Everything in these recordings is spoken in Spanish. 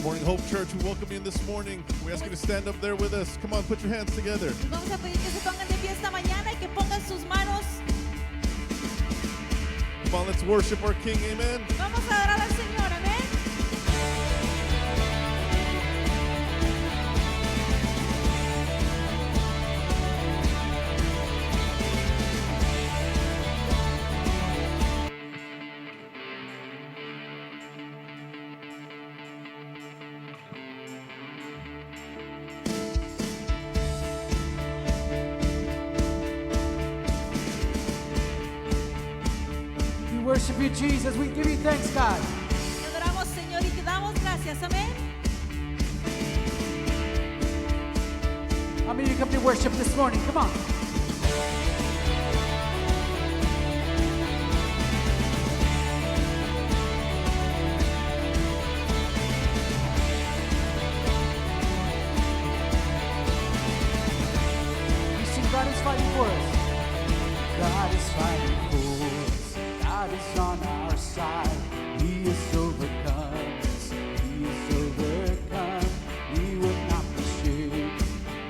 Morning Hope Church, we welcome you in this morning. We ask you to stand up there with us. Come on, put your hands together. Vamos a pedir que se pongan de pie esta mañana y que pongan sus manos. Come on, let's worship our King. Amen. Vamos a adorar al Señor, amén. We worship you, Jesus. We give you thanks, God. Te adoramos, Señor, y te damos gracias, amén. How many of you come to worship this morning? Come on. We sing, God is fighting for us. God is fighting for us. God is on our side. He is overcome us. He is overcome. We will not be shaken.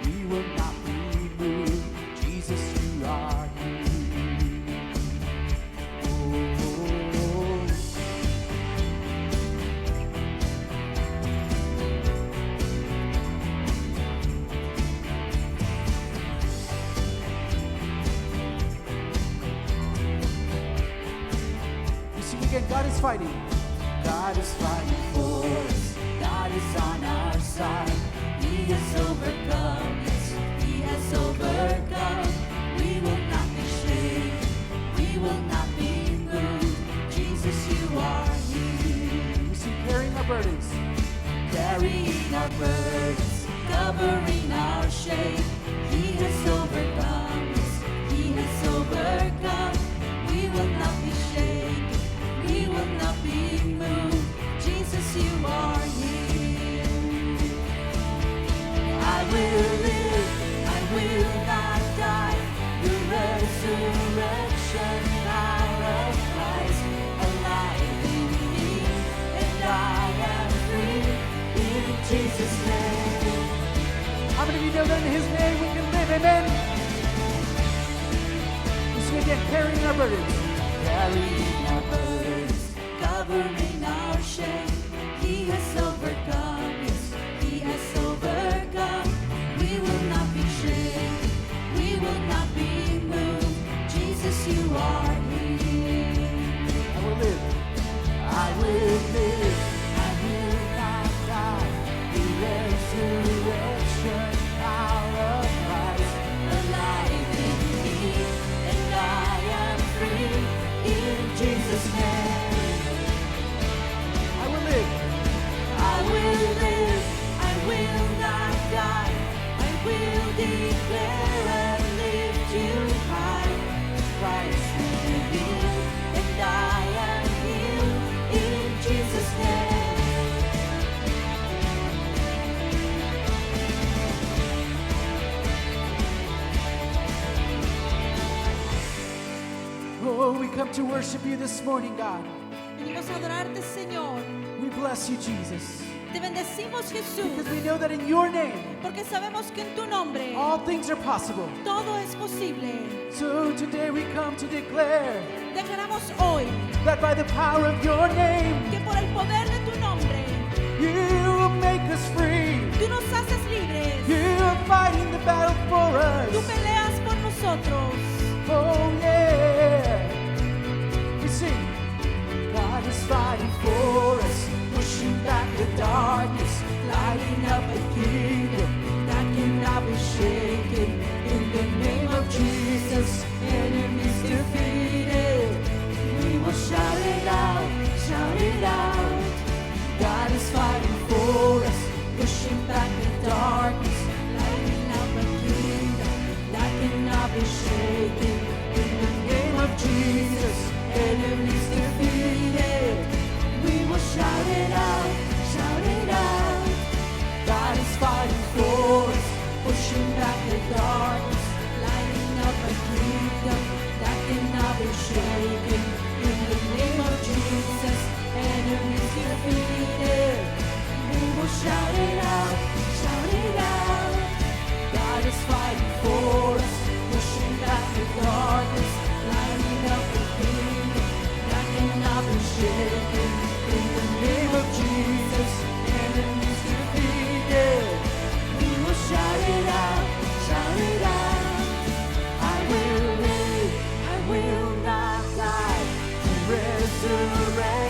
We will not be moved. Jesus, you are here. Oh. We sing again, God is fighting. God is fighting for us. God is on our side. He has overcome us. He has overcome. We will not be shaken. We will not be moved. Jesus, you are here. We sing carrying our burdens. Carrying our burdens. Covering our shame. He has overcome us. He has overcome. We will not be shaken. We will not be moved. Jesus, you are here. I will live. I will not die. The resurrection power of Christ alive in me, and I am free in Jesus' name. How many of you know that in His name we can live? Amen. We sing again, carrying our burdens. Carrying our burdens, covering our shame. He has overcome us. He has overcome. We will not be shaken. We will not be moved. Jesus, you are here. I will live. I will live. I will not die. The resurrection power of Christ alive in me, and I am free in Jesus' name. I will live. I will live. I will not die. I will declare and lift you high. Christ revealed, and I am healed in Jesus' name. Oh, we come to worship you this morning, God. Venimos a adorarte, Señor. We bless you, Jesus, Te bendecimos, Jesús, because we know that in your name porque sabemos que en tu nombre all things are possible. todo es posible. So today we come to declare Declaramos hoy that by the power of your name, que por el poder de tu nombre, you make us free. tú nos haces libres. You are fighting the battle for Tú us. peleas por nosotros. Oh yeah. We sing. God is fighting for us, pushing back the darkness, lighting up a kingdom that cannot be shaken. In the name of Jesus, enemies defeated. We will shout it out, shout it out. God is fighting for us, pushing back the darkness, lighting up a kingdom that cannot be shaken. In the name of Jesus, enemies defeated. We will shout it out, shout it out. God is fighting.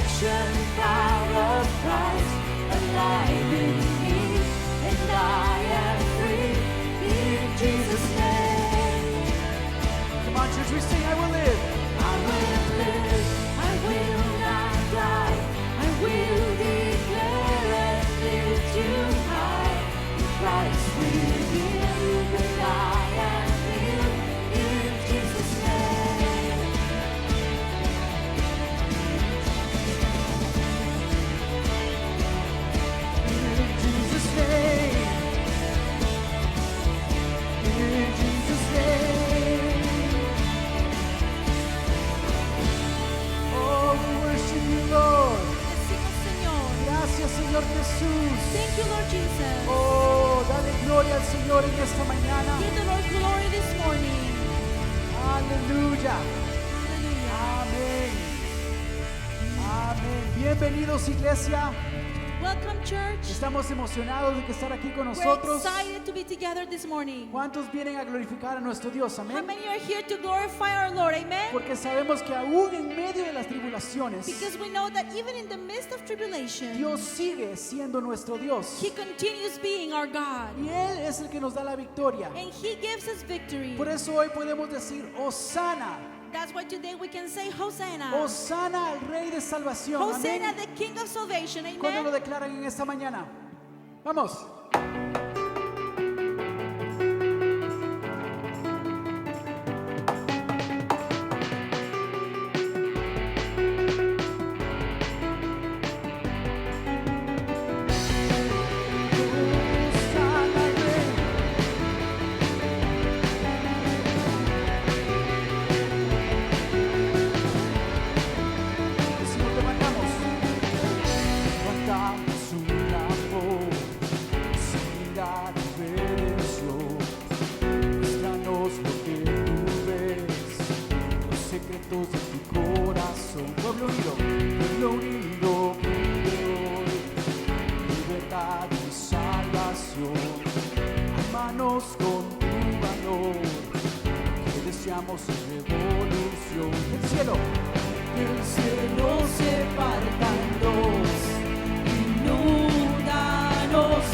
resurrection power of Christ alive in me, and I am free in Jesus' name. Come on, church, we sing, I will live. I will live, I will not die, I will declare and lift you high. In Christ with you, and I am healed in Jesus' name. In Jesus' name. In Jesus' name. Oh, we worship you, Lord. Bendecimos, Señor. Gracias, Señor Jesús. Thank you, Lord Jesus. Oh, dale gloria al Señor en esta mañana. Give the Lord glory this morning. Aleluya. Hallelujah. Amén. Amén. Bienvenidos, iglesia. Welcome, church. Estamos emocionados de que estar aquí con We're nosotros. excited to be together this morning. ¿Cuántos vienen a glorificar a nuestro Dios? How Amén. many are here to glorify our Lord? Amen. Porque sabemos que aún en medio de las tribulaciones, Because we know that even in the midst of tribulation, Dios sigue siendo nuestro Dios. He continues being our God. Y Él es el que nos da la victoria. And He gives us victory. Por eso hoy podemos decir, Hosana, That's why today we can say Hosanna. Hosana al Rey de Salvación. Hosanna, Amén. the King of salvation. ¿Cuándo lo Amen. declaran en esta mañana? Vamos. Hosana al Rey. Si nos levantamos una voz, sanidad y redención. Muéstranos lo que tú ves, los secretos de tu corazón. Pueblo unido, vive hoy, libertad y salvación. Amanos con tu valor, que deseamos en revolución. El cielo se parta en dos, Inúndanos,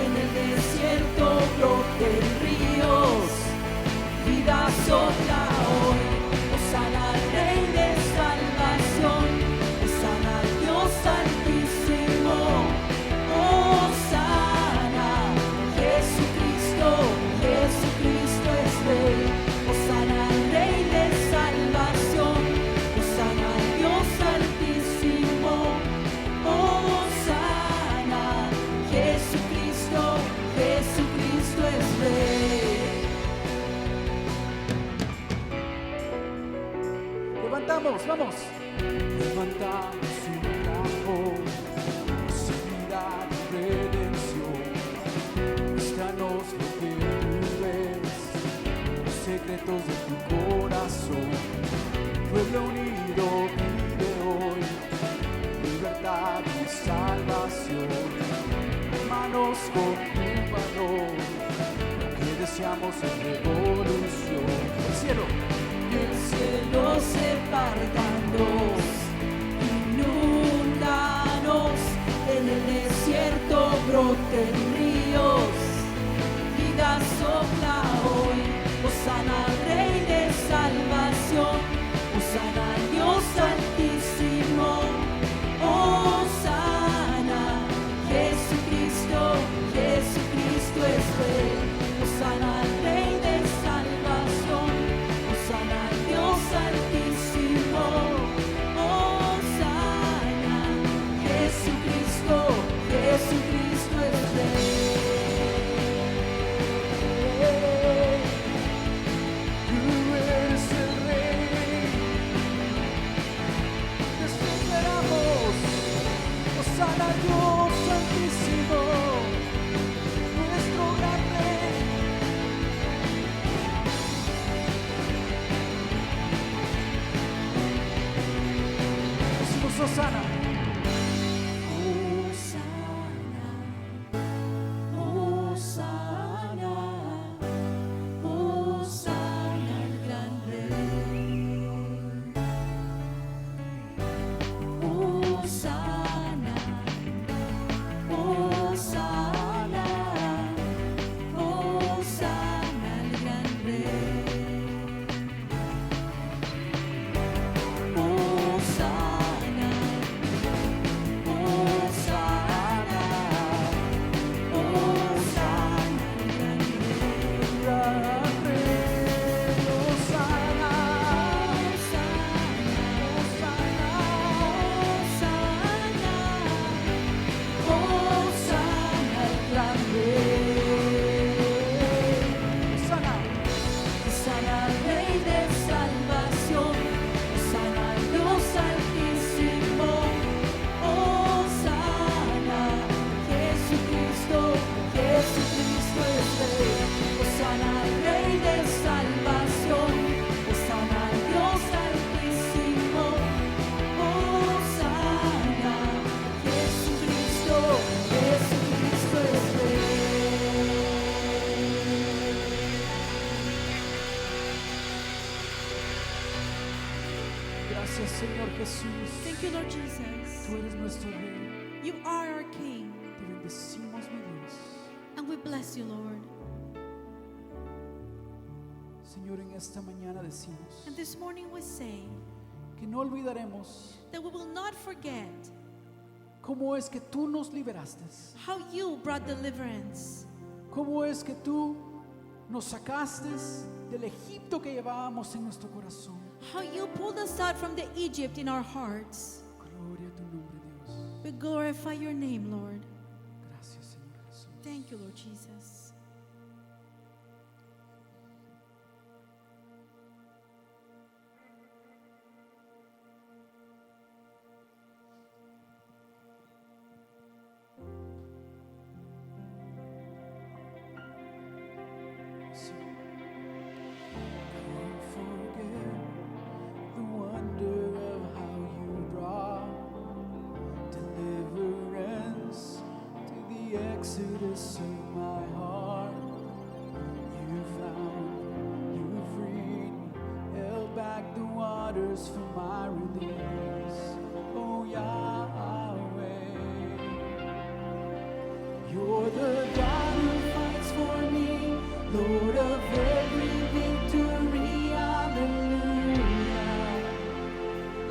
en el desierto broten ríos, vida sopla hoy, Hosana al Rey de salvación, Hosana al Dios altísimo, Hosana, Jesucristo, Jesucristo es Rey, Hosana al Rey de salvación, Hosana al Dios altísimo, Hosana, Jesucristo, Jesucristo es Rey. Levantamos, vamos. Levantamos una voz, sanidad y redención. Muéstranos lo que tú ves, los secretos de tu corazón. Pueblo unido, vive hoy, libertad y salvación. Hermanos con tu valor, que deseamos en revolución. El cielo se parta en dos, inúndanos, en el desierto broten ríos, vida sopla hoy, Hosana al Rey de salvación, Hosana al Dios altísimo, Hosana, Jesucristo, Jesucristo es Rey, Hosana al Rey de salvación, Hosana al Dios altísimo, Jesús. Thank you, Lord Jesus. Tú eres nuestro Rey. You are our King, Te bendecimos, mi Dios. and we bless you, Lord. Señor, en esta mañana decimos And this morning we say que no olvidaremos that we will not forget cómo es que tú nos liberaste, how you brought deliverance, cómo es que tú nos sacaste del Egipto que llevábamos en nuestro corazón. how you pulled us out from the Egypt in our hearts. Gloria a tu nombre, Dios. We glorify your name, Lord. Gracias, Señor Jesús. Thank you, Lord Jesus. Can't forget the wonder of how you brought deliverance to the exodus of my heart. You found, you freed me, held back the waters for my release. Oh Yahweh, you're the God who fights for me, Lord of every victory. Hallelujah,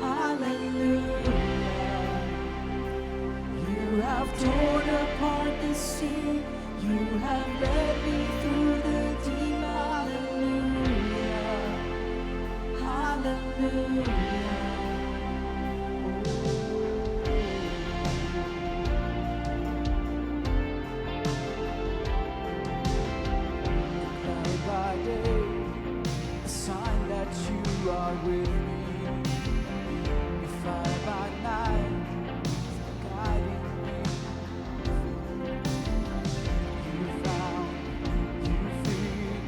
hallelujah. You have torn apart the sea, you have led me through the deep. Hallelujah, hallelujah. Cloud by day, a sign that you are with me. The fire by night, guiding me. You found, you freed,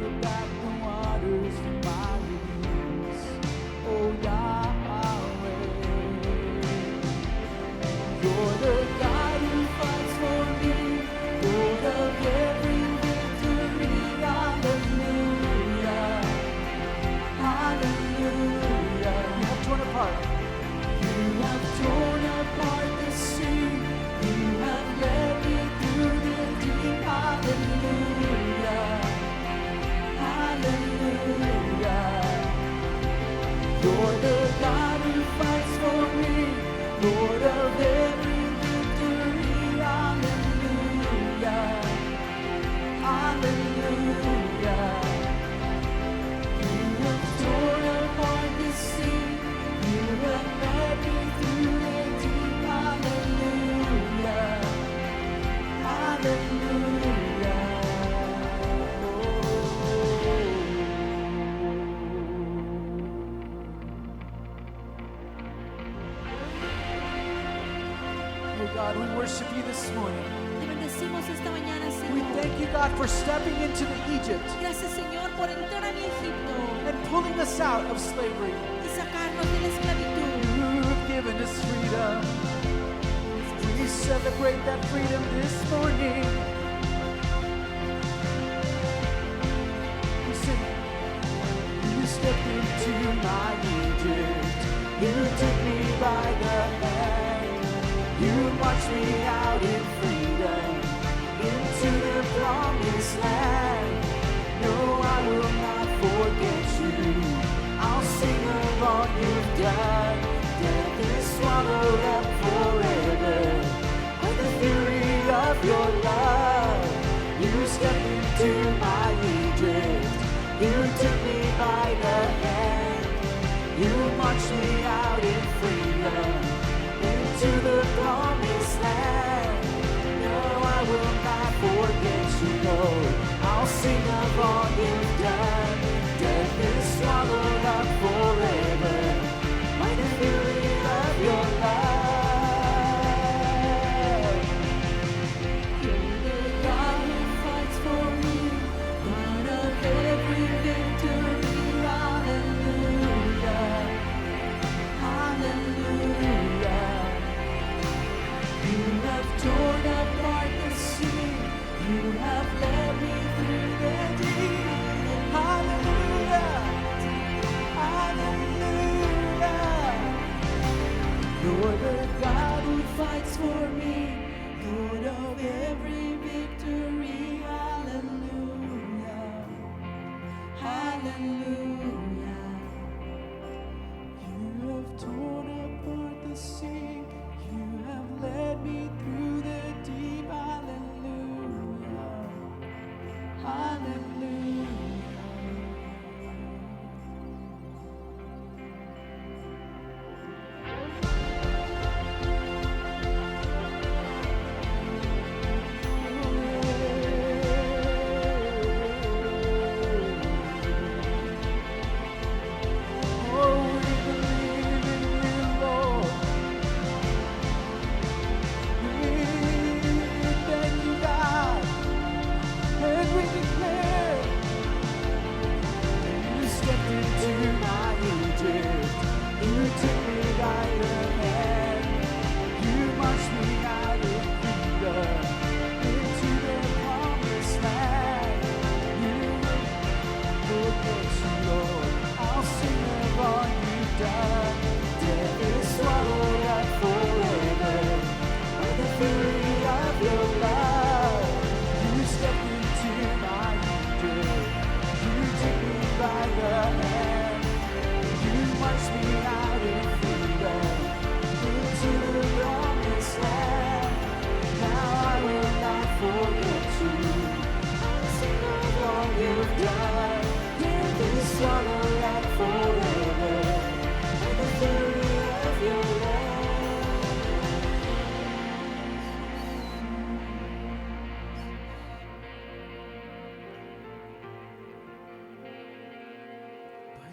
you back the waters from my release. Oh Yahweh, you're the God who fights for me, Lord of every victory. Hallelujah, hallelujah. You have torn apart. You have torn apart the sea. You have led me through the deep. Hallelujah, hallelujah. You're the God who fights for me, Lord of every victory. Hallelujah, hallelujah. You have torn apart the sea. You have led me through the deep. Hallelujah, hallelujah. Oh God, we worship you this morning. Te bendecimos esta mañana, We Señor. thank you, God, for stepping into the Egypt Gracias, Señor, por entrar a mi Egipto and pulling us out of slavery. y sacarnos de la esclavitud. You've given us freedom. We celebrate that freedom this morning. We sing, you stepped into my Egypt. You took me by the hand. You marched me out in freedom into the promised land. No, I will not forget you. I'll sing of all you've done. Death is swallowed up forever by the fury of your love. You stepped into my Egypt. You took me by the hand. You marched me out in freedom into the promised land. No, I will not forget you, Lord. I'll sing of all you've done. Death is swallowed up forever by the fury of your love. You're the God who fights for me, God of every victory. Hallelujah, hallelujah. You have torn apart the sea. You have led me through the deep. Hallelujah, hallelujah.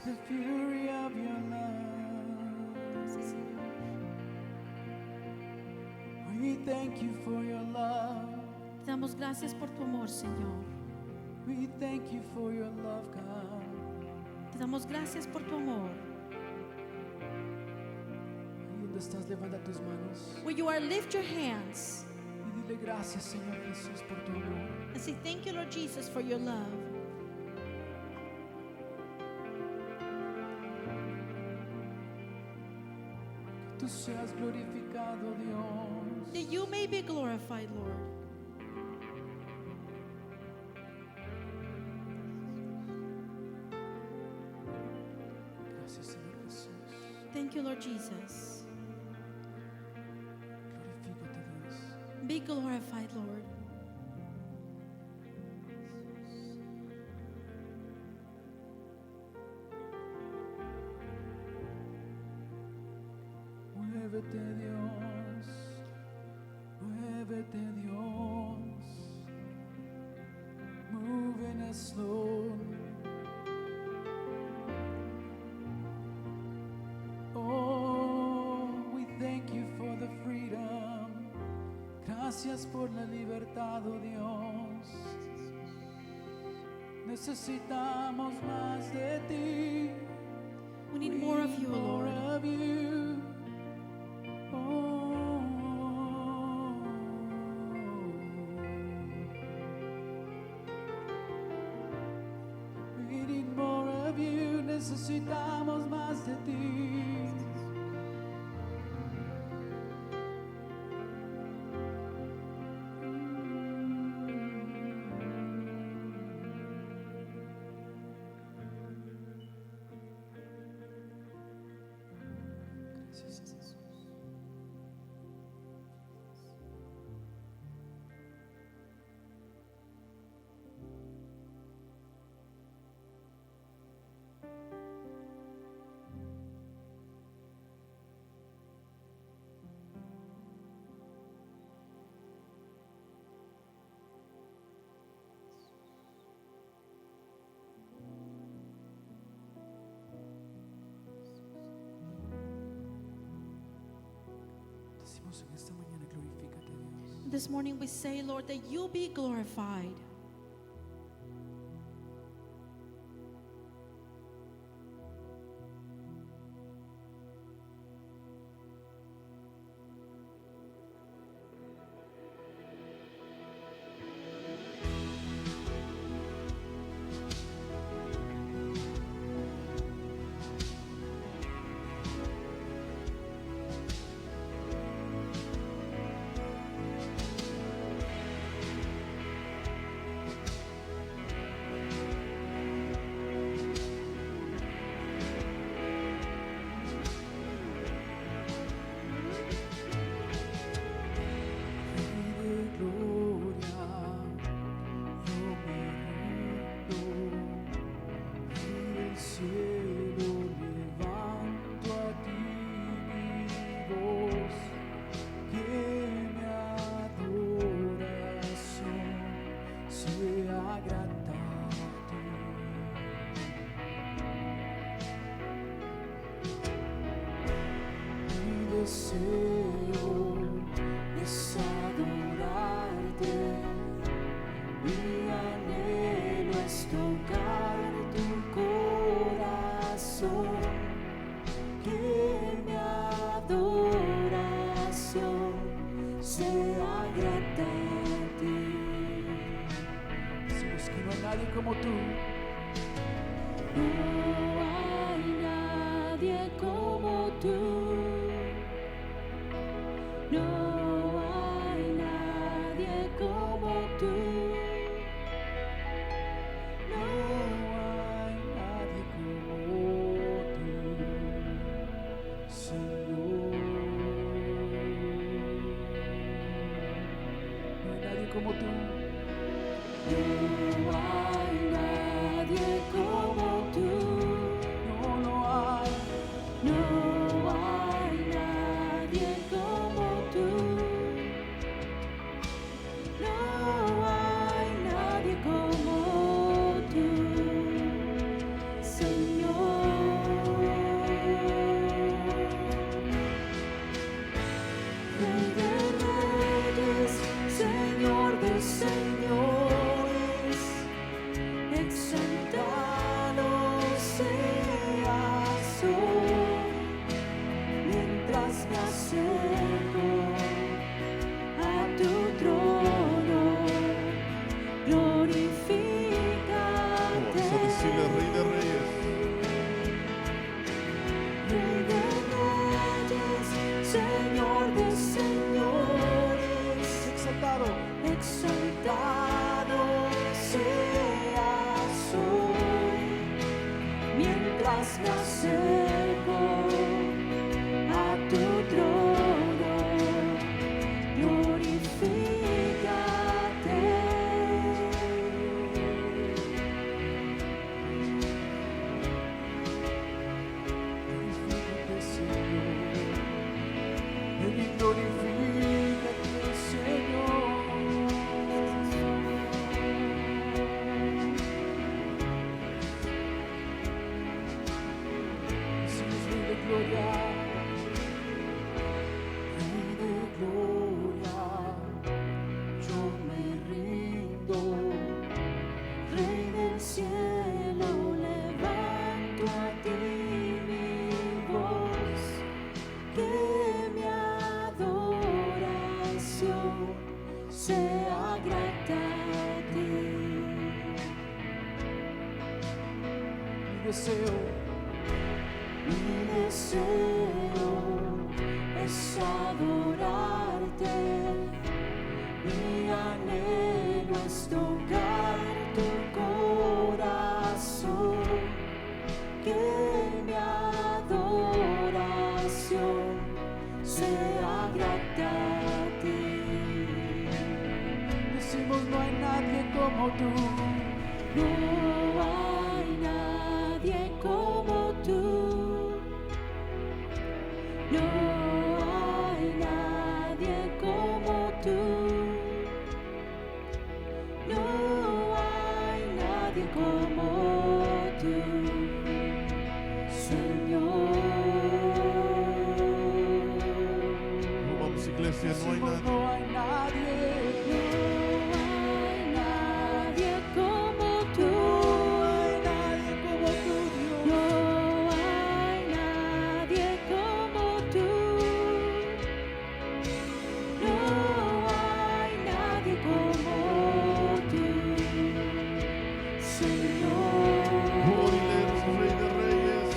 the fury of your love. Sí, Señor. We thank you for your love. Te damos gracias por tu amor, Señor. We thank you for your love, God. Te damos gracias por tu amor. Ahí donde estás, levanta tus manos Where you are, lift your hands y dile gracias, Señor Jesús, por tu amor. and say, thank you, Lord Jesus, for your love. Que tú seas glorificado, Dios. That you may be glorified, Lord. Gracias, Señor Jesús. Thank you, Lord Jesus. Glorifícate, Dios. Be glorified, Lord. Muévete, Dios. Muévete, Dios. Move in us, Lord. Oh, we thank you for the freedom. Gracias por la libertad, oh Dios. Necesitamos más de ti. We need more of you, More Lord. of you. Oh. We need more of you. Necesitamos más de ti. Gracias, Jesús. Decimos en esta mañana, glorifícate, Dios. This morning we say, Lord, that you be glorified. deseo es adorarte. Mi anhelo es tocar tu corazón. Que mi adoración sea grata a ti. Decimos que no hay nadie como tú. No hay nadie como tú. No hay nadie como tú. No hay nadie como tú, Señor. No hay nadie como tú. No hay nadie como tú. No, no hay. No hay nadie como tú. No hay nadie como tú, Señor. Mi deseo es adorarte, mi anhelo es tocar tu corazón, que mi adoración sea grata a ti. Decimos no hay nadie como tú. No hay nadie como tú. No hay nadie como tú. No hay nadie como tú, Señor. Oh, vamos, iglesia, no hay Decimos nadie. no hay nadie. No hay nadie como tú. No hay nadie como tú, Dios. No hay nadie como tú. No hay nadie como tú, Señor. Oh, dile, eres Rey de Reyes.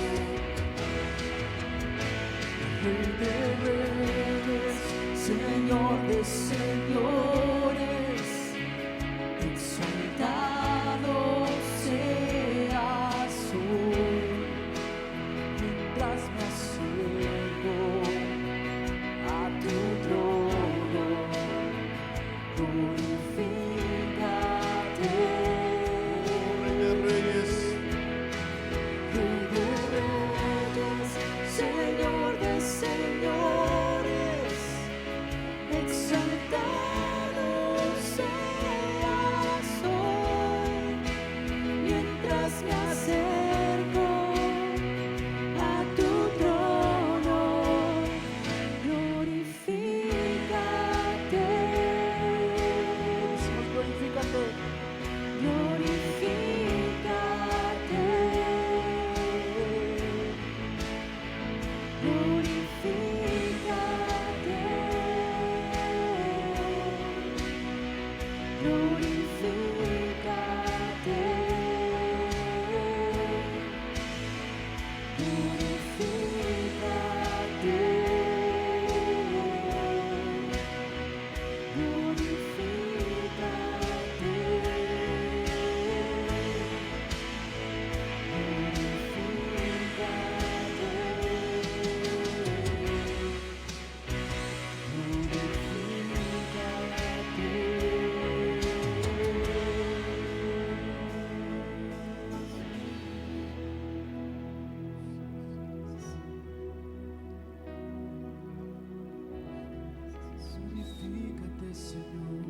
Rey de reyes, Señor de señores, exaltado seas hoy. Mientras me acerco a tu trono, glorifícate. Rey de Reyes. Rey de reyes, Señor de señores, exaltado seas hoy. Mientras me acerco a tu trono, glorifícate. Decimos glorifícate. Glorifícate. Glorifícate, Señor.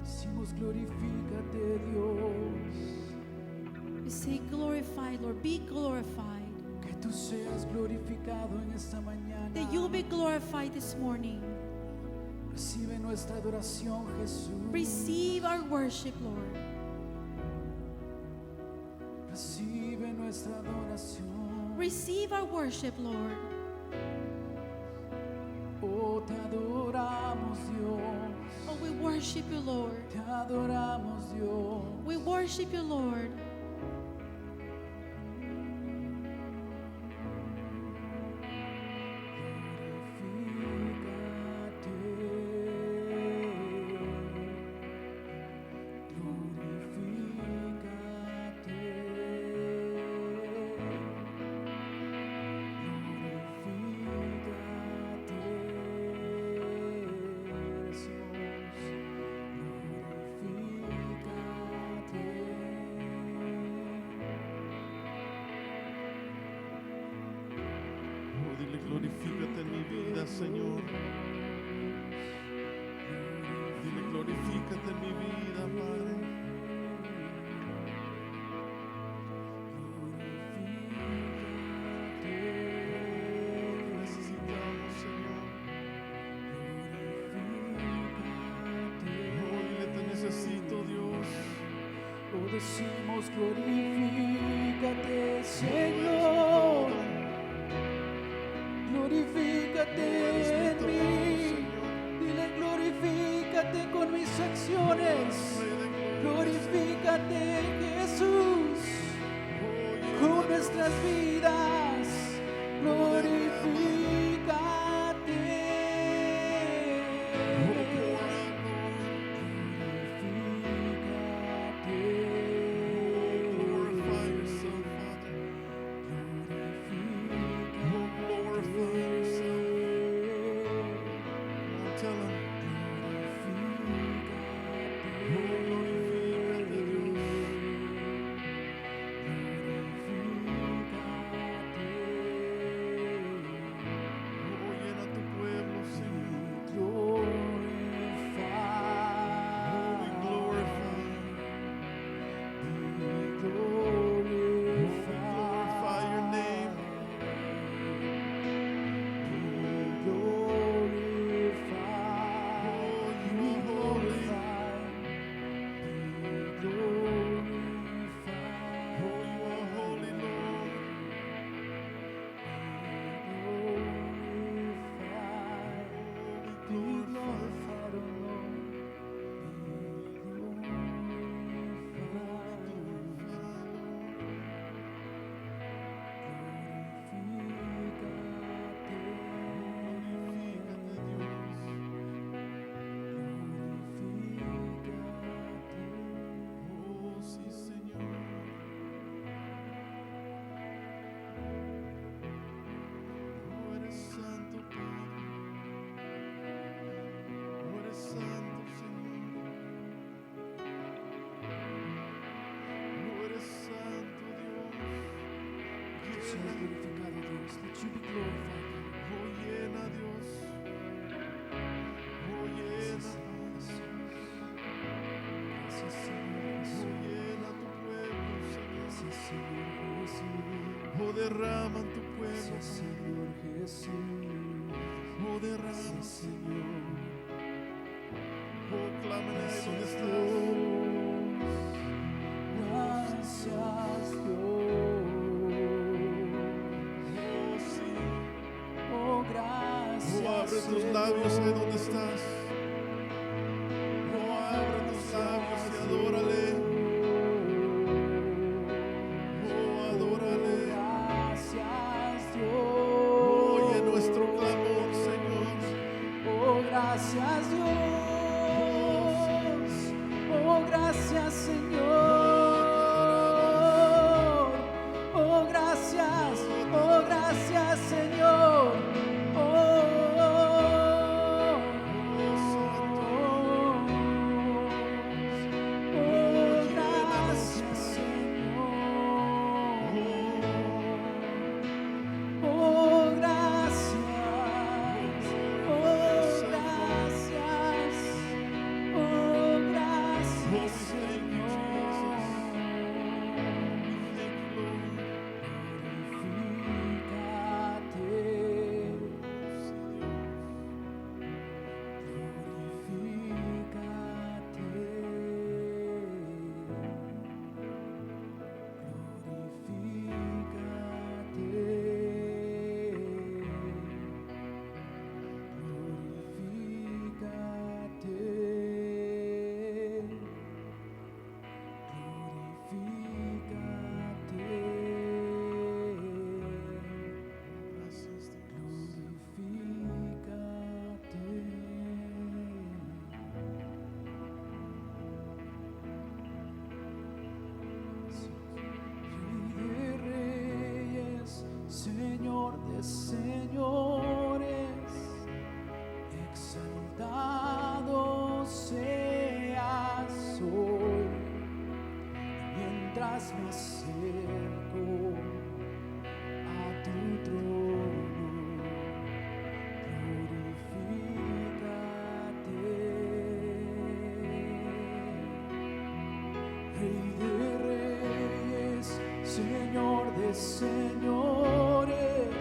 Decimos glorifícate, Dios. We say glorify, Lord, be glorified. Que tú seas glorificado en esta mañana. That you will be glorified this morning. Recibe nuestra adoración, Jesús. Receive our worship, Lord. Recibe nuestra adoración. Receive our worship, Lord. Oh, te adoramos, Dios. Oh, we worship you, Lord. Te adoramos, Dios. We worship you, Lord. Oh, dile, glorifícate en mi vida, Señor. Dile, glorifícate en mi vida, Padre. Necesitamos, Señor. Oh, dile, te necesito, Dios. Oh, decimos glorifícate, Eres mi Señor. todo. Glorifícate Eres mi en todo, mí. Señor. Dile glorifícate con mis acciones. Rey de gloria. Glorifícate, Jesús. nuestras vidas, glorifícate. Glorify yourself, Father. Glorify yourself. Tell him. Glorifícate, Dios. Llena tu pueblo, Señor. Glorify your name. Oh, you are holy. Oh, you are holy, Lord. Oh, sí, Señor. Oh, eres santo, Padre. Oh, eres santo, Señor. Oh, eres santo, Dios. Seas glorificado, Dios. Let you be glorified. Oh, llena, Dios. Oh, llena. Gracias, Señor Oh, Jesús. llena tu pueblo, Señor. Gracias, Señor Jesús. Oh, derrama en tu pueblo. Gracias, Señor Jesús. Oh, derrama. Gracias, Señor. Oh, clamen ahí donde Gracias, estás. Dios. Gracias, Dios. Oh, sí. Oh, gracias. Oh, abre tus Señor. labios ahí donde estás. Oh, abre tus labios y adórale. Oh, adórale. Gracias, Dios. Oye nuestro clamor, Señor. Oh, gracias, Dios. Oh, gracias, Señor. Oh, gracias. Oh, gracias, Señor. Gracias, Señor. Oh, gracias. Oh, gracias. Oh, gracias, Señor. Gracias, Dios. Rey de reyes, Señor de señores, exaltado seas hoy. Mientras me acerco a tu trono, glorifícate. Rey de reyes, Señor de señores,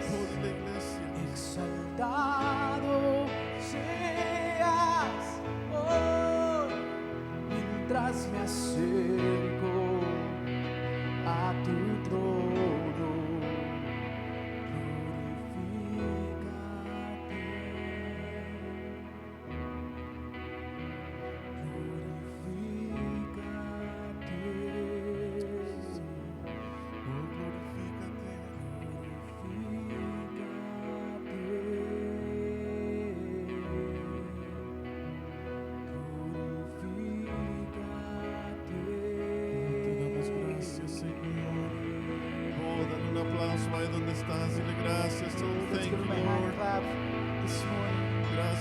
Toda la iglesia. exaltado seas hoy. Mientras me acerco a tu trono, glorifícate. Oh, glorifícate,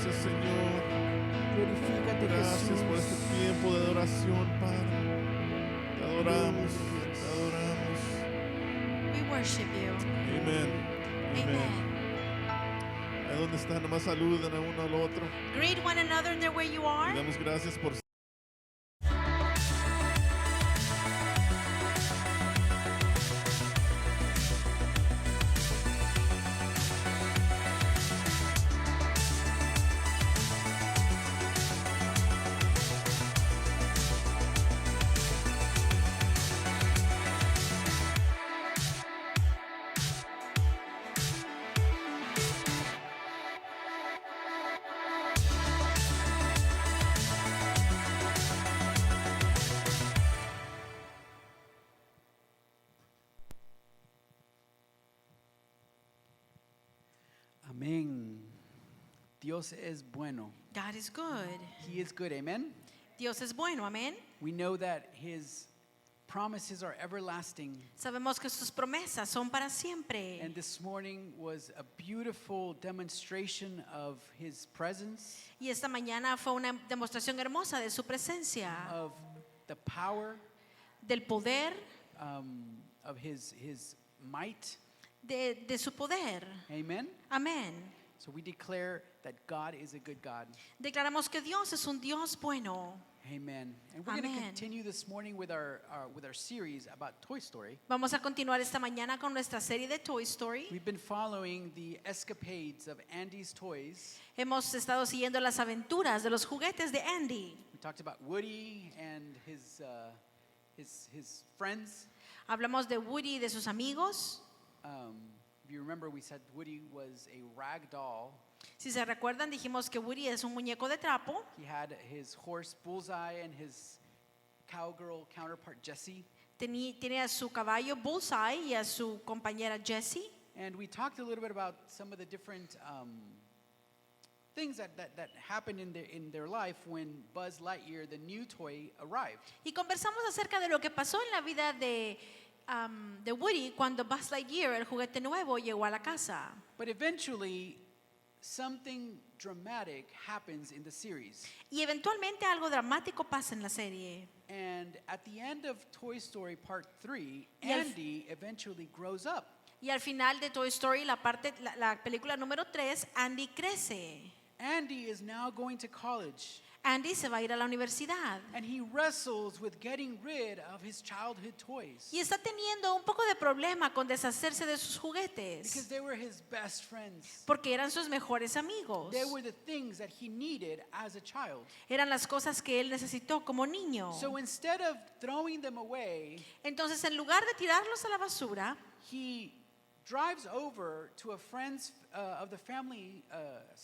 Gracias, Señor. Glorifícate, Gracias por Jesús. este tiempo de adoración, Padre. Te adoramos, te adoramos. We worship you. Amén. Amén. Amen. Ahí donde están, nomás saluden a uno al otro. Greet one another there where you Y are. damos gracias por Amén. Dios es bueno. God is good. He is good. Amen. Dios es bueno, amén. We know that his promises are everlasting. Sabemos que sus promesas son para siempre. And this morning was a beautiful demonstration of his presence, Y esta mañana fue una demostración hermosa de su presencia, of the power, del poder, of his might. de su poder. Amen. Amén. So we declare that God is a good God. Declaramos que Dios es un Dios bueno. Amen. And we're going to Amen. continue this morning with our series about Toy Story. Vamos a continuar esta mañana con nuestra serie de Toy Story. We've been following the escapades of Andy's toys. Hemos estado siguiendo las aventuras de los juguetes de Andy. We talked about Woody and his friends. Hablamos de Woody y de sus amigos. If you remember, we said Woody was a rag doll. Si se recuerdan, dijimos que Woody es un muñeco de trapo. He had his horse Bullseye and his cowgirl counterpart Jessie. Tiene a su caballo Bullseye y a su compañera Jessie. And we talked a little bit about some of the different things that happened in their life when Buzz Lightyear, the new toy, arrived. Y conversamos acerca de lo que pasó en la vida de Woody cuando Buzz Lightyear, el juguete nuevo, llegó a la casa. But eventually, something dramatic happens in the series. Y eventualmente algo dramático pasa en la serie. And at the end of Toy Story Part 3, Y al- Andy eventually grows up. Y al final de Toy Story, la película número 3, Andy crece. Andy is now going to college, Andy se va a ir a la universidad. and he wrestles with getting rid of his childhood toys Y está teniendo un poco de problema con deshacerse de sus because juguetes. they were his best friends. Porque eran sus mejores amigos. They were the things that he needed as a child. Eran las cosas que él necesitó como niño. So instead of throwing them away, Entonces, en lugar de tirarlos a la basura, he drives over to a friend's of the family's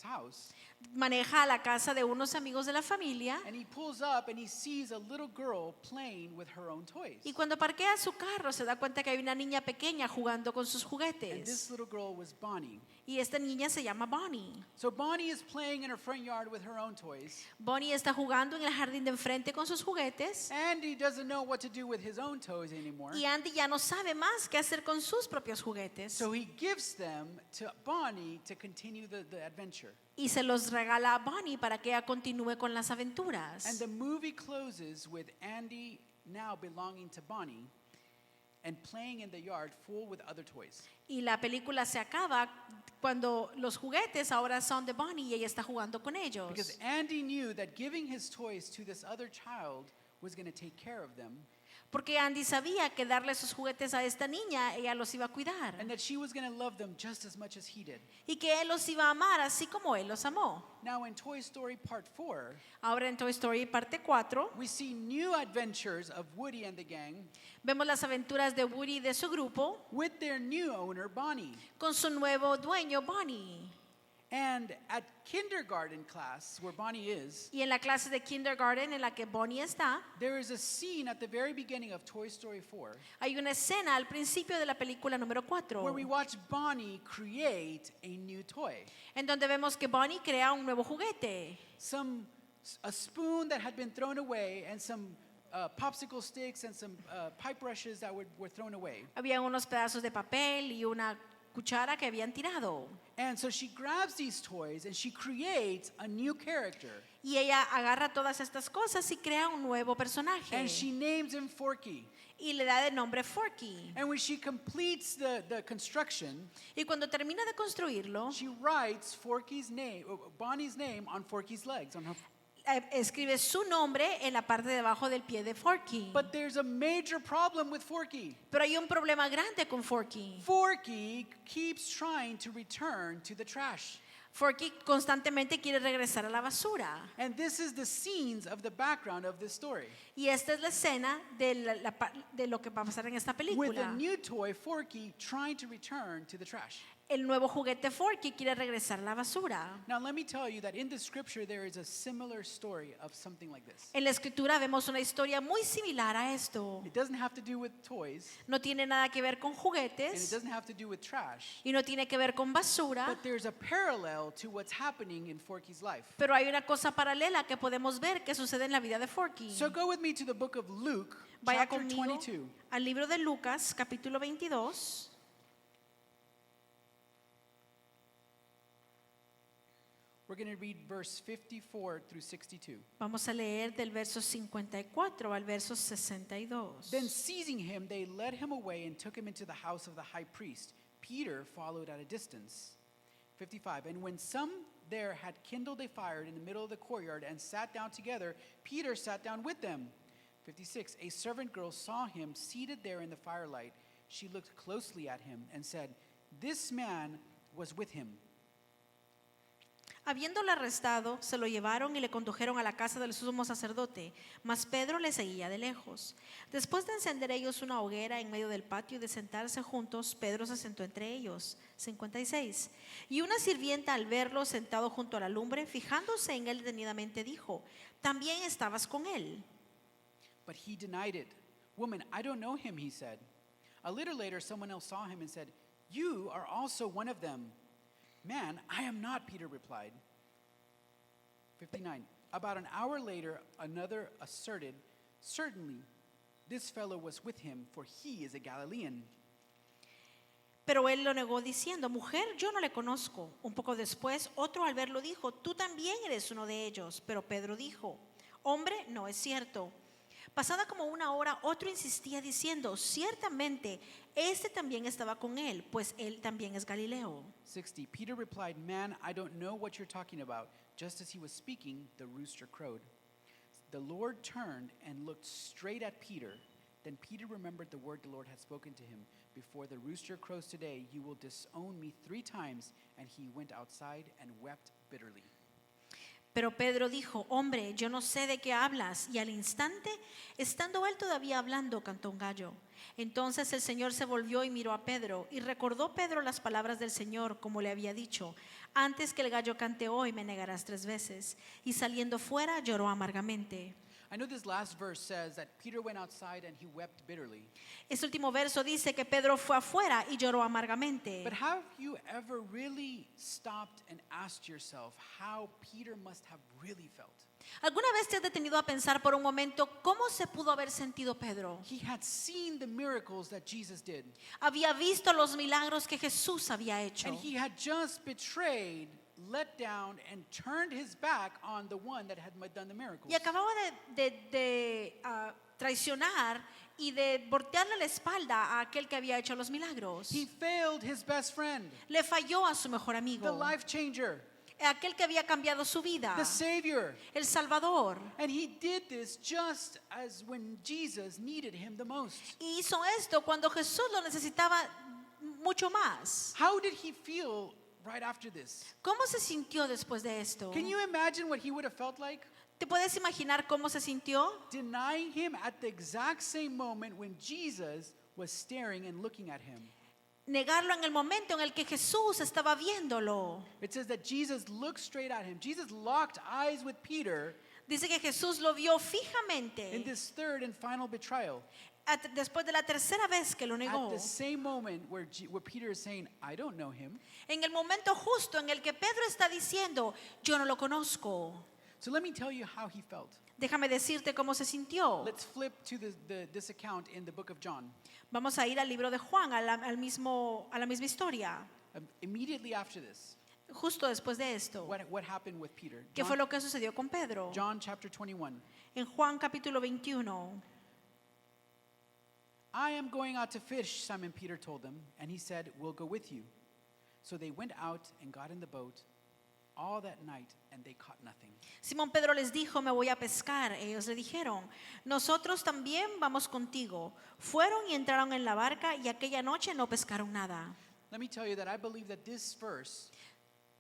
house, maneja a la casa de unos amigos de la familia. and he pulls up and he sees a little girl playing with her own toys. Y cuando parquea su carro, se da cuenta que hay una niña pequeña jugando con sus And juguetes. this little girl was Bonnie. Y esta niña se llama Bonnie. So Bonnie is playing in her front yard with her own toys. Bonnie está jugando en el jardín de enfrente con sus juguetes. Andy doesn't know what to do with his own toys anymore. Y Andy ya no sabe más qué hacer con sus propios juguetes. So he gives them to Bonnie to continue the adventure. Y se los regala a Bonnie para que ella continúe con las aventuras. And the movie closes with Andy now belonging to Bonnie and playing in the yard full with other toys. Y la película se acaba cuando los juguetes ahora son de Bonnie y ella está jugando con ellos. Because Andy knew that giving his toys to this other child was going to take care of them, Porque Andy sabía que darle sus juguetes a esta niña, ella los iba a cuidar. and that she was going to love them just as much as he did. Y que él los iba a amar así como él los amó. Now in Toy Story Part 4, Ahora en Toy Story parte 4, we see new adventures of Woody and the gang vemos las aventuras de Woody y de su grupo with their new owner, Bonnie. con su nuevo dueño, Bonnie. And at kindergarten class, where Bonnie is, Y en la clase de kindergarten en la que Bonnie está, there is a scene at the very beginning of Toy Story 4 hay una escena al principio de la película número 4, where we watch Bonnie create a new toy. en donde vemos que Bonnie crea un nuevo juguete. A spoon that had been thrown away and some popsicle sticks and some pipe brushes that were thrown away. Había unos pedazos de papel y una cuchara que habían tirado. And so she grabs these toys and she creates a new character. Y ella agarra todas estas cosas y crea un nuevo personaje. And she names him Forky. Y le da de nombre Forky. And when she completes the construction, Y cuando termina de construirlo, she writes Forky's name, Bonnie's name on Forky's legs. escribe su nombre en la parte de abajo del pie de Forky. But there's a major problem with Forky. Pero hay un problema grande con Forky. Forky keeps trying to return to the trash. Forky constantemente quiere regresar a la basura. And this is the scenes of the background of this story. Y esta es la escena de lo que va a pasar en esta With película. a new toy, Forky trying to return to the trash. El nuevo juguete Forky quiere regresar a la basura. Now, let me tell you that in the scripture there is a similar story of something like this. En la escritura vemos una historia muy similar a esto. It doesn't have to do with toys, No tiene nada que ver con and it juguetes doesn't have to do with trash, y no tiene que ver con basura, but there's a parallel to what's happening in Forky's life. pero hay una cosa paralela que podemos ver que sucede en la vida de Forky. So go with me to the book of Luke, Vaya chapter conmigo 22. al libro de Lucas, capítulo 22. We're going to read verse 54 through 62. Vamos a leer del verso 54 al verso 62. Then seizing him, they led him away and took him into the house of the high priest. Peter followed at a distance. 55. And when some there had kindled a fire in the middle of the courtyard and sat down together, Peter sat down with them. 56. A servant girl saw him seated there in the firelight. She looked closely at him and said, "This man was with him." Habiéndolo arrestado, se lo llevaron y le condujeron a la casa del sumo sacerdote, mas Pedro le seguía de lejos. Después de encender ellos una hoguera en medio del patio y de sentarse juntos, Pedro se sentó entre ellos. 56. Y una sirvienta al verlo sentado junto a la lumbre, fijándose en él detenidamente, dijo: ¿También estabas con él? But he denied it. "Woman, I don't know him," he said. A little later, someone else saw him and said, "You are also one of them." "Man, I am not," Peter replied. 59. About an hour later, another asserted, "Certainly, this fellow was with him, for he is a Galilean." Pero él lo negó diciendo: Mujer, yo no le conozco. Un poco después, otro al verlo dijo: Tú también eres uno de ellos. Pero Pedro dijo: Hombre, no es cierto. Pasada como una hora, otro insistía diciendo: Ciertamente, este también estaba con él, pues él también es Galileo. 60. Peter replied, "Man, I don't know what you're talking about." Just as he was speaking, the rooster crowed. The Lord turned and looked straight at Peter. Then Peter remembered the word the Lord had spoken to him. "Before the rooster crows today, you will disown me 3 times." And he went outside and wept bitterly. Pero Pedro dijo: Hombre, yo no sé de qué hablas. Y al instante, estando él todavía hablando, cantó un gallo. Entonces el Señor se volvió y miró a Pedro, y recordó Pedro las palabras del Señor, como le había dicho: Antes que el gallo cante hoy, me negarás 3 veces. Y saliendo fuera, lloró amargamente. I know this last verse says that Peter went outside and he wept bitterly. Este último verso dice que Pedro fue afuera y lloró amargamente. But have you ever really stopped and asked yourself how Peter must have really felt? ¿Alguna vez te has detenido a pensar por un momento cómo se pudo haber sentido Pedro? He had seen the miracles that Jesus did, Había visto los milagros que Jesús había hecho. and he had just betrayed, let down, and turned his back on the one that had done the miracles. Y acababa de traicionar y de voltearle la espalda a aquel que había hecho los milagros. He failed his best friend, Le falló a su mejor the amigo, life changer, aquel que había cambiado su vida, the Savior. el Salvador. And he did this just as when Jesus needed him the most. Y hizo esto cuando Jesús lo necesitaba mucho más. How did he feel right after this? ¿Cómo se sintió después de esto? Can you imagine what he would have felt like? ¿Te puedes imaginar cómo se sintió? Denying him at the exact same moment when Jesus was staring and looking at him. Negarlo en el momento en el que Jesús estaba viéndolo. It says that Jesus looked straight at him. Jesus locked eyes with Peter Dice que Jesús lo vio in fijamente this third and final betrayal. después de la tercera vez que lo negó. At the same moment where Peter is saying, "I don't know him." En el momento justo en el que Pedro está diciendo: Yo no lo conozco. So let me tell you how he felt. Déjame decirte cómo se sintió. Let's flip to this account in the book of John. Vamos a ir al libro de Juan, a la misma historia. Immediately after this, Justo después de esto, what happened with Peter? ¿qué fue lo que sucedió con Pedro? John chapter 21. En Juan capítulo 21, I am going out to fish, Simon Peter told them, and he said, we'll go with you. So they went out and got in the boat all that night, and they caught nothing. Simón Pedro les dijo, me voy a pescar. Ellos le dijeron, nosotros también vamos contigo. Fueron y entraron en la barca y aquella noche no pescaron nada. Let me tell you that I believe that this verse,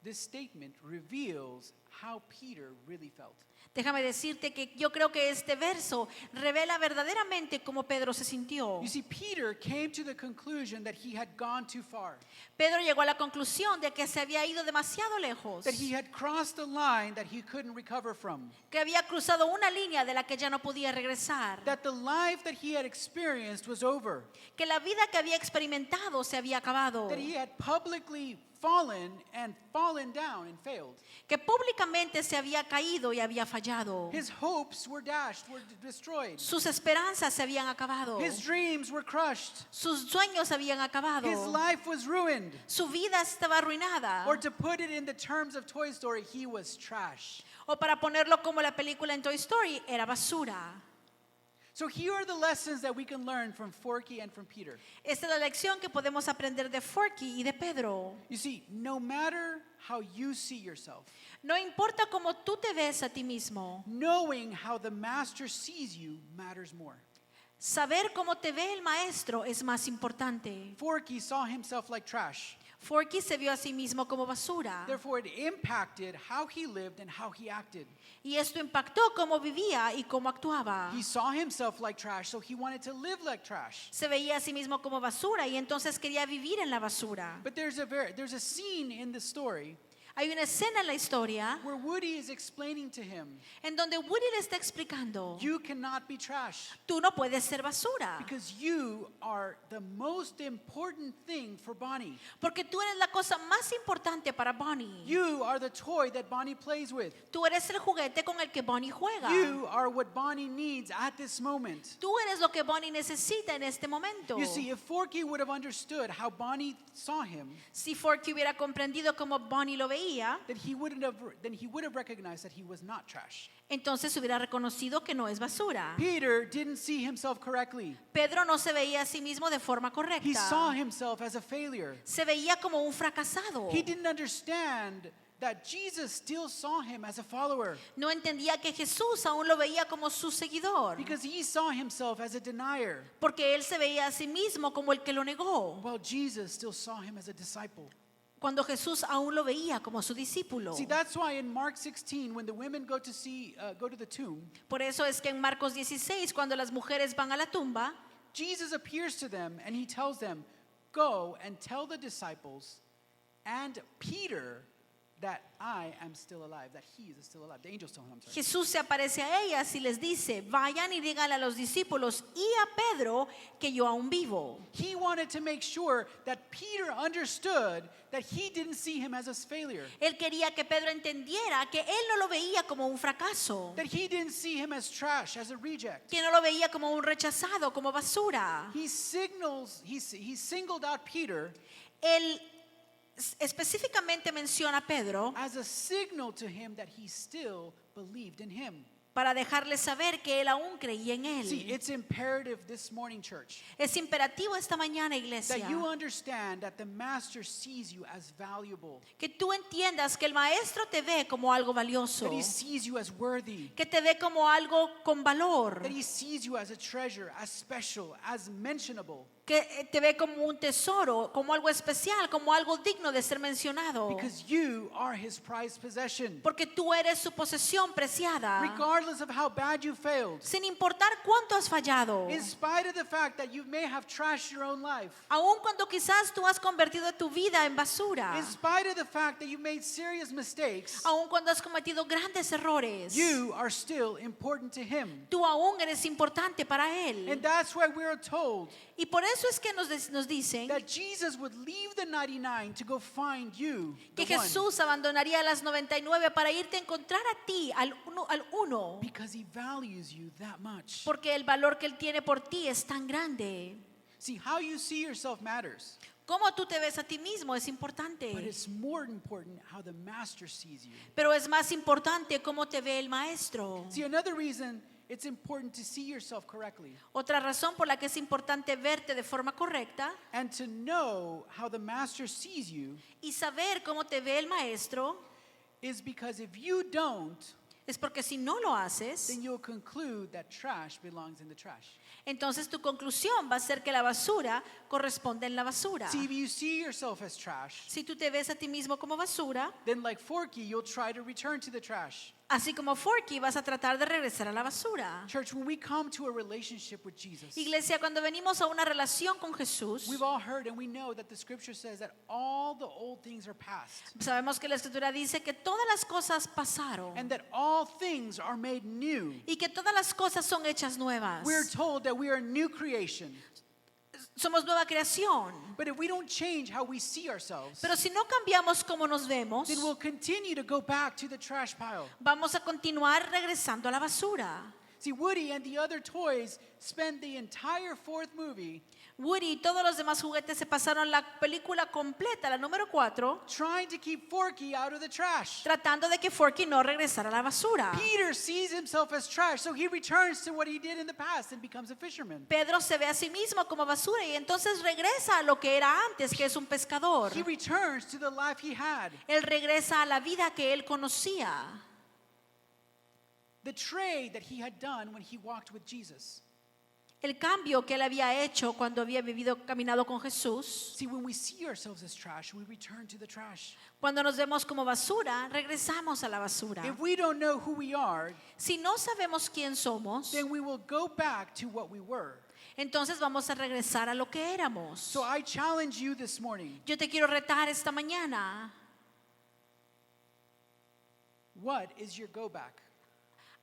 this statement reveals how Peter really felt. Déjame decirte que yo creo que este verso revela verdaderamente cómo Pedro se sintió. You see, Peter came to the conclusion that he had gone too far, Pedro llegó a la conclusión de que se había ido demasiado lejos, that he had crossed a line that he couldn't recover from, que había cruzado una línea de la que ya no podía regresar, that the life that he had experienced was over, que la vida que había experimentado se había acabado, that he had publicly fallen down and failed. que públicamente se había caído y había fallado. His hopes were dashed, were destroyed. Sus esperanzas se habían acabado. His dreams were crushed. Sus sueños se habían acabado. His life was ruined. Su vida estaba arruinada. Or to put it in the terms of Toy Story, he was trash. O para ponerlo como la película en Toy Story, era basura. So here are the lessons that we can learn from Forky and from Peter. Esta es la lección que podemos aprender de Forky y de Pedro. You see, no matter how you see yourself, No importa cómo tú te ves a ti mismo, knowing how the master sees you matters more. saber cómo te ve el maestro es más importante. Forky saw himself like trash. Forky se vio a sí mismo como basura. Therefore, it impacted how he lived and how he acted. Y esto impactó cómo vivía y cómo actuaba. He saw himself like trash, so he wanted to live like trash. Se veía a sí mismo como basura y entonces quería vivir en la basura. But there's a scene in the story Hay una escena en la historia where Woody is explaining to him, en donde Woody le está explicando, you cannot be trash tú no puedes ser basura, because you are the most important thing for Bonnie. porque tú eres la cosa más importante para Bonnie. You are the toy that Bonnie plays with. Tú eres el juguete con el que Bonnie juega. You are what Bonnie needs at this moment. Tú eres lo que Bonnie necesita en este momento. You see, if Forky would have understood how Bonnie saw him, Si Forky hubiera comprendido cómo Bonnie lo veía, then he would have recognized that he was not trash. entonces hubiera reconocido que no es basura. Peter didn't see himself correctly. Pedro no se veía a sí mismo de forma He saw correcta. himself as a failure. Se veía como un fracasado. He didn't understand that Jesus still saw him as a follower No entendía que Jesús aún lo veía como su seguidor, because he saw himself as a denier, porque él se veía a sí mismo como el que lo negó, while Jesus still saw him as a disciple. cuando Jesús aún lo veía como su discípulo. See, that's why in Mark 16, when the women go to the tomb, Por eso es que en Marcos 16, cuando las mujeres van a la tumba, Jesus appears to them and he tells them, go and tell the disciples and Peter that I am still alive, that he is still alive. The angels tell him, I'm sorry. Jesús se aparece a ellas y les dice, vayan y díganle a los discípulos y a Pedro que yo aún vivo. He wanted to make sure that Peter understood that he didn't see him as a failure, Él quería que Pedro entendiera que él no lo veía como un fracaso, that he didn't see him as trash, as a reject. que no lo veía como un rechazado, como basura. He singled out Peter Él específicamente menciona a Pedro as a signal to him that he still believed in him. para dejarle saber que él aún creía en See, él. it's imperative this morning, church, Es imperativo esta mañana, iglesia, that you understand that the master sees you as valuable, que tú entiendas que el maestro te ve como algo valioso, that he sees you as worthy, que te ve como algo con valor, that he sees you as a treasure, as special, as mentionable, que te ve como un tesoro, como algo especial, como algo digno de ser mencionado, because you are his prized possession. porque tú eres su posesión preciada, Regardless of how bad you failed, sin importar cuánto has fallado, in spite of the fact that you may have trashed your own life, aun cuando quizás tú has convertido tu vida en basura, in spite of the fact that you made serious mistakes, aun cuando has cometido grandes errores, you are still important to him. tú aún eres importante para And él. that's why we're told Y por eso eso es que nos dicen that Jesus would leave the 99 to go find you, the que one, Jesús abandonaría las 99 para irte a encontrar a ti, al uno, because he values you that much. porque el valor que Él tiene por ti es tan grande. See, how you see yourself matters, Cómo tú te ves a ti mismo es importante, but it's more important how the master sees you. pero es más importante cómo te ve el Maestro. See, another reason it's important to see yourself correctly Otra razón por la que es importante verte de forma correcta and to know how the master sees you y saber cómo te ve el Maestro is because if you don't, es porque si no lo haces, then you'll conclude that trash belongs in the trash. entonces tu conclusión va a ser que la basura corresponde en la basura. See, if you see yourself as trash, Si tú te ves a ti mismo como basura, then like Forky, you'll try to return to the trash. así como Forky vas a tratar de regresar a la basura. Church, when we come to a relationship with Jesus, Iglesia, cuando venimos a una relación con Jesús, we've all heard and we know that the scripture says that all the old things are past sabemos que la Escritura dice que todas las cosas pasaron and that all things are made new. y que todas las cosas son hechas nuevas. We're told that we are a new creation. Somos nueva creación. But if we don't change how we see ourselves, Pero si no cambiamos cómo nos vemos, then we'll continue to go back to the trash pile. vamos a continuar regresando a la basura. See, Woody and the other toys spent the entire fourth movie Woody y todos los demás juguetes se pasaron la película completa, la número 4, trying to keep Forky out of the trash. tratando de que Forky no regresara a la basura. Peter sees himself as trash, so he returns to what he did in the past and becomes a fisherman. Pedro se ve a sí mismo como basura y entonces regresa a lo que era antes, que es un pescador. He returns to the life he had. Él regresa a la vida que él conocía. The trade that he had done when he walked with Jesus. El cambio que él había hecho cuando había caminado con Jesús. See, when we see ourselves as trash, we return to the trash. Cuando nos vemos como basura, regresamos a la basura. If we don't know who we are, Si no sabemos quién somos, then we will go back to what we were. entonces vamos a regresar a lo que éramos. So I challenge you this morning. Yo te quiero retar esta mañana. What is your go back?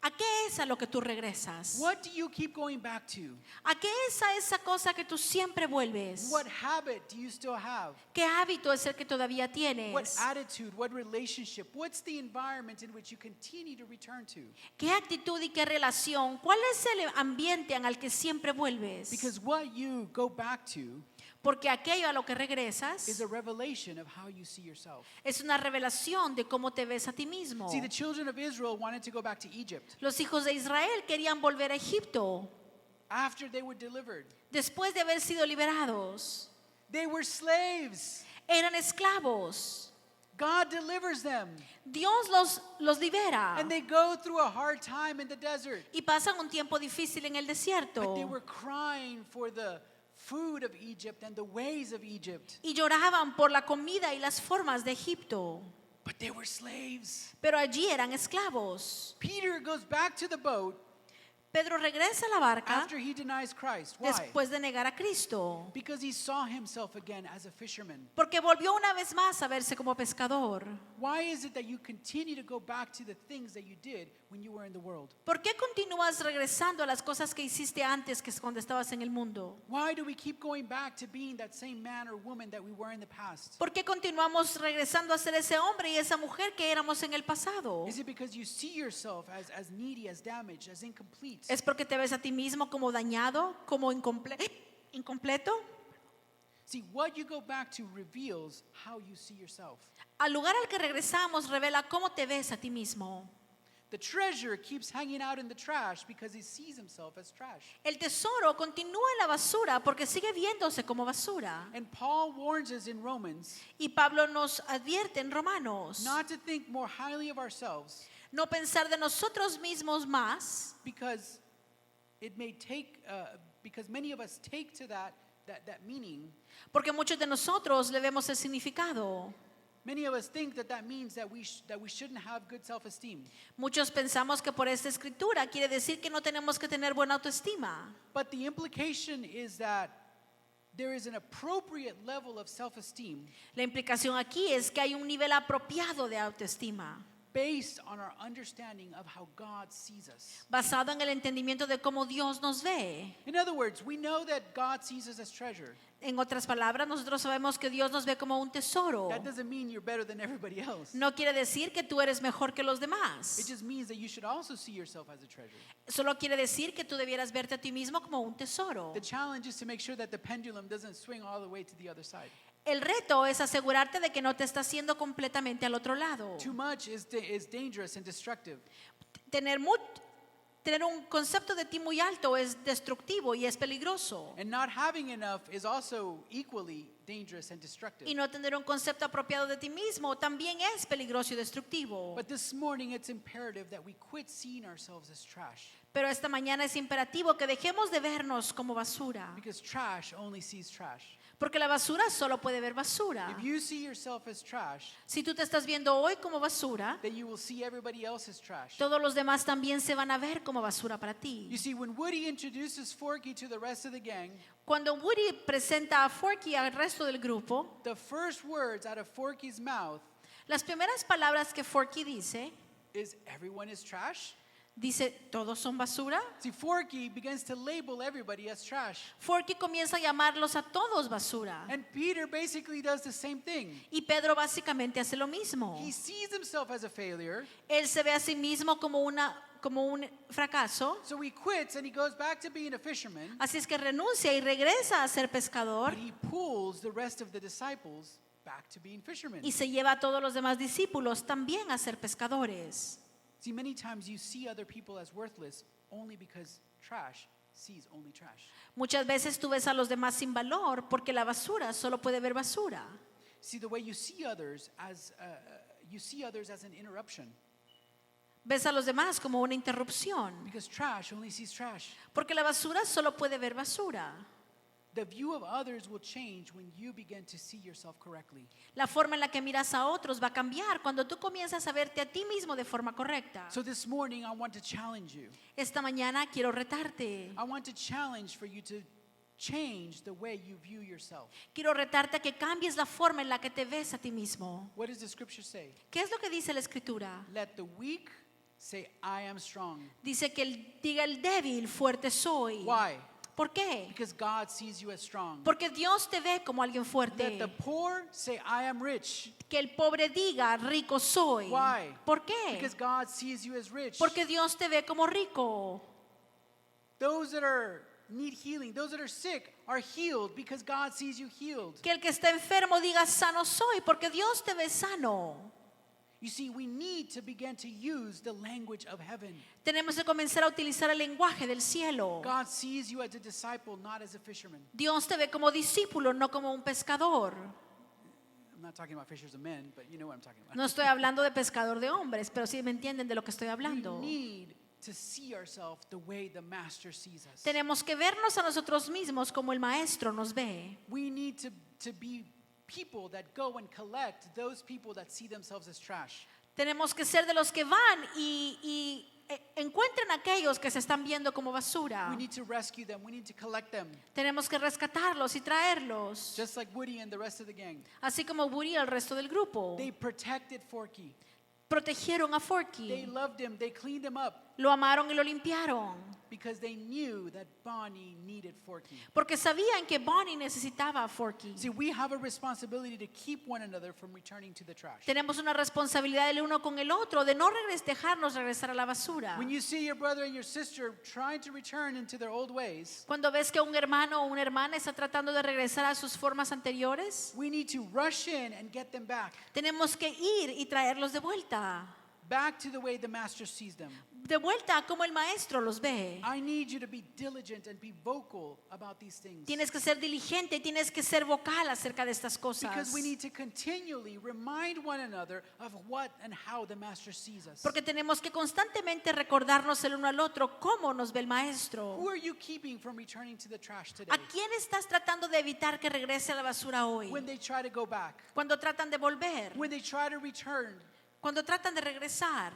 ¿A qué es a lo que tú regresas? What do you keep going back to? ¿A qué es a esa cosa que tú siempre vuelves? What habit do you still have? ¿Qué hábito es el que todavía What tienes? attitude, what relationship? What's the environment in which you continue to return to? ¿Qué actitud y qué relación? ¿Cuál es el ambiente al que siempre vuelves? Because what you go back to Porque aquello a lo que is regresas a revelation of how you see yourself. es una revelación de cómo te ves a ti mismo. See, the children of Israel wanted to go back to Egypt Los hijos de Israel querían volver a Egipto after they were delivered. después de haber sido liberados. They were slaves. Eran esclavos. God delivers them. Dios los libera And they go through a hard time in the desert. y pasan un tiempo difícil en el desierto. But they were crying for the food of Egypt and the ways of Egypt. Y lloraban por la comida y las formas de Egipto. But they were slaves. Pero allí eran esclavos. Peter goes back to the boat Pedro regresa a la barca after he denies Christ. Why? después de negar a Cristo. Because he saw himself again as a fisherman. Porque volvió una vez más a verse como pescador. Why is it that you continue to go back to the things that you did when you were in the world? ¿Por qué continúas regresando a las cosas que hiciste antes que cuando estabas en el mundo? Why do we keep going back to being that same man or woman that we were in the past? ¿Por qué continuamos regresando a ser ese hombre y esa mujer que éramos en el pasado? Is it because you see yourself as needy, as damaged, as incomplete? ¿Es porque te ves a ti mismo como dañado, como incompleto? See, what you go back to reveals how you see yourself. Al lugar al que regresamos revela cómo te ves a ti mismo. The treasure keeps hanging out in the trash because he sees himself as trash. El tesoro continúa en la basura porque sigue viéndose como basura. And Paul warns us in Romans Y Pablo nos advierte en Romanos not to think more highly of ourselves no pensar de nosotros mismos más, because it may take, because many of us take to that meaning. porque muchos de nosotros le vemos el significado. Many of us think that means that we shouldn't have good self-esteem. Muchos pensamos que por esta escritura quiere decir que no tenemos que tener buena autoestima. But the implication is that there is an appropriate level of self-esteem La implicación aquí es que hay un nivel apropiado de autoestima based on our understanding of how God sees us. basado en el entendimiento de cómo Dios nos ve. In other words, we know that God sees us as treasure. En otras palabras, nosotros sabemos que Dios nos ve como un tesoro. That doesn't mean you're better than everybody else. No quiere decir que tú eres mejor que los It demás. just means that you should also see yourself as a treasure. Solo quiere decir que tú debieras verte a ti mismo como un tesoro. The challenge is to make sure that the pendulum doesn't swing all the way to the other side. El reto es asegurarte de que no te estás haciendo completamente al otro lado. Too much is dangerous and destructive. Tener un concepto de ti muy alto es destructivo y es peligroso. And not having enough is also equally dangerous and destructive. Y no tener un concepto apropiado de ti mismo también es peligroso y destructivo. But this morning it's imperative that we quit seeing ourselves as trash. Pero esta mañana es imperativo que dejemos de vernos como basura. Because trash only sees trash. Porque la basura solo puede ver basura. If you see yourself as trash, Si tú te estás viendo hoy como basura, then you will see everybody else as trash. todos los demás también se van a ver como basura para ti. You see, when Woody introduces Forky to the rest of the gang, Cuando Woody presenta a Forky al resto del grupo, the first words out of Forky's mouth las primeras palabras que Forky dice, is, "Everyone is trash." dice, ¿todos son basura? See, Forky begins to label everybody as trash. Forky comienza a llamarlos a todos basura. And Peter basically does the same thing. Y Pedro básicamente hace lo mismo. He sees himself as a failure, Él se ve a sí mismo como un fracaso. so he quits and he goes back to being a fisherman, Así es que renuncia y regresa a ser pescador but he pulls the rest of the disciples back to being fishermen. y se lleva a todos los demás discípulos también a ser pescadores. See, many times you see other people as worthless only because trash sees only trash. Muchas veces tú ves a los demás sin valor porque la basura solo puede ver basura. See, the way you see others as an interruption, Ves a los demás como una interrupción because trash only sees trash. porque la basura solo puede ver basura. The view of others will change when you begin to see yourself correctly. La forma en la que miras a otros va a cambiar cuando tú comienzas a verte a ti mismo de forma correcta. So this morning I want to challenge you. Esta mañana quiero retarte. I want to challenge for you to change the way you view yourself. Quiero retarte a que cambies la forma en la que te ves a ti mismo. What does the scripture say? ¿Qué es lo que dice la escritura? Let the weak say, "I am strong." Dice que diga el débil, fuerte soy. Why? ¿Por qué? Because God sees you as strong. Porque Dios te ve como alguien Let the fuerte. poor say, "I am rich." Que el pobre diga, rico soy. Why? ¿Por qué? Because God sees you as rich. Porque Dios te ve como rico. Those that need healing, those that are sick are healed because God sees you healed. Que el que está enfermo diga, sano soy, porque Dios te ve sano. You see, we need to begin to use the language of heaven. Tenemos que comenzar a utilizar el lenguaje del cielo. God sees you as a disciple, not as a fisherman. Dios te ve como discípulo, no como un pescador. I'm not talking about fishers of men, but you know what I'm talking about. No estoy hablando de pescador de hombres, pero sí me entienden de lo que estoy We hablando. need to see ourselves the way the master sees us. Tenemos que vernos a nosotros mismos como el maestro nos ve. We need to be people that go and collect those people that see themselves as trash. Tenemos que ser de los que van y encuentren a aquellos que se están viendo como basura. We need to rescue them. We need to collect them. Tenemos que rescatarlos y traerlos. Just like Woody and the rest of the gang. Así como Woody y el resto del grupo. They protected Forky. Protegieron a They Forky. loved him. They cleaned him up Lo amaron y lo limpiaron. because they knew that Bonnie needed Forky. Porque sabían que Bonnie necesitaba a Forky. See, we have a responsibility to keep one another from returning to the trash. Tenemos una responsabilidad el uno con el otro de no dejarnos regresar a la basura. When you see your brother and your sister trying to return into their old ways, Cuando ves que un hermano o una hermana está tratando de regresar a sus formas anteriores, we need to rush in and get them back tenemos que ir y traerlos de vuelta. to the way the master sees them. De vuelta a como el maestro los ve. I need you to be diligent and be vocal about these things. Tienes que ser diligente y tienes que ser vocal acerca de estas cosas. Because we need to continually remind one another of what and how the master sees us. Porque tenemos que constantemente recordarnos el uno al otro cómo nos ve el maestro. Who are you keeping from returning to the trash today? ¿A quién estás tratando de evitar que regrese a la basura hoy? When they try to go back, Cuando tratan de volver, when they try to return cuando tratan de regresar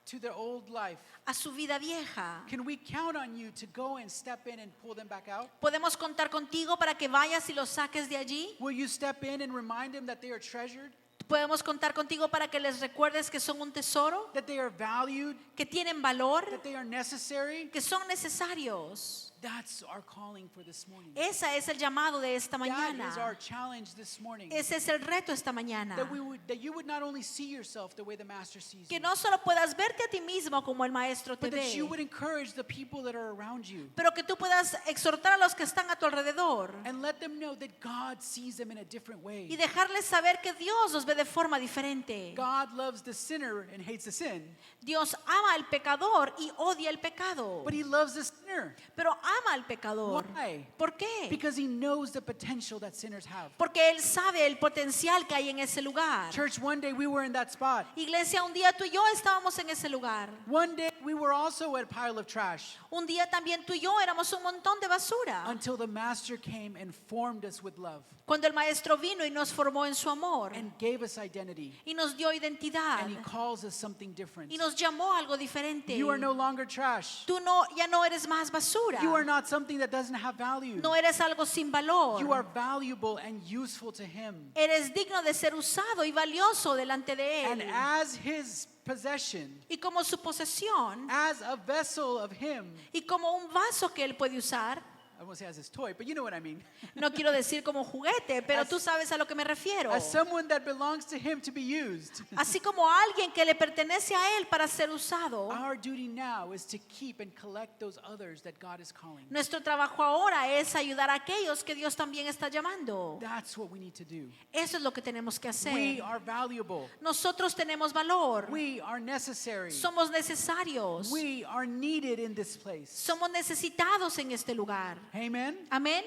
to their old life, a su vida vieja. can we count on you to go and step in and pull them back out? ¿Podemos contar contigo para que vayas y los saques de allí? Will you step in and remind them that they are treasured? Podemos contar contigo para que les recuerdes que son un tesoro, that they are valued, que tienen valor, that they are necessary. que son necesarios. That's our calling for this morning. Ese es el llamado de esta That is our mañana. challenge this morning. Ese es el reto esta mañana. That you would not only see yourself the way the Master sees Que you, no solo puedas verte a ti mismo como el maestro te but that you would ve, encourage the people that are around you pero que tú puedas exhortar a los que están a tu alrededor and let them know that God sees them in a different y way. dejarles saber que Dios los ve de forma diferente. God loves the sinner and hates the sin, Dios ama al pecador y odia el pecado, but He loves the sinner. pero ama al pecador. Why? ¿Por qué? Because He knows the potential that sinners have. Porque Él sabe el potencial que hay en ese lugar. Church, one day we were in that spot. Iglesia, un día tú y yo estábamos en ese lugar. One day we were also at a pile of trash Un día también tú y yo éramos un montón de basura. until the Master came and formed us with love Cuando el maestro vino y nos formó en su amor and gave us identity. y nos dio identidad And He calls us something different. y nos llamó a algo diferente. You are no longer trash. Tú no, ya no eres más basura. You are not something that doesn't have value. No eres algo sin valor. You are valuable and useful to Him. Eres digno de ser usado y valioso delante de And Él. as His possession, Y como su posesión as a vessel of Him, y como un vaso que Él puede usar. I won't say as His toy, but you know what I mean. No quiero decir como juguete, pero As- tú sabes a lo que me refiero. As someone that belongs to Him to be used. Así como alguien que le pertenece a Él para ser usado. Our duty now is to keep and collect those others that God is calling. Nuestro trabajo ahora es ayudar a aquellos que Dios también está llamando. That's what we need to do. Eso es lo que tenemos que hacer. We are valuable. Nosotros tenemos valor. We are necessary. Somos necesarios. We are needed in this place. Somos necesitados en este lugar. Amen. Amén.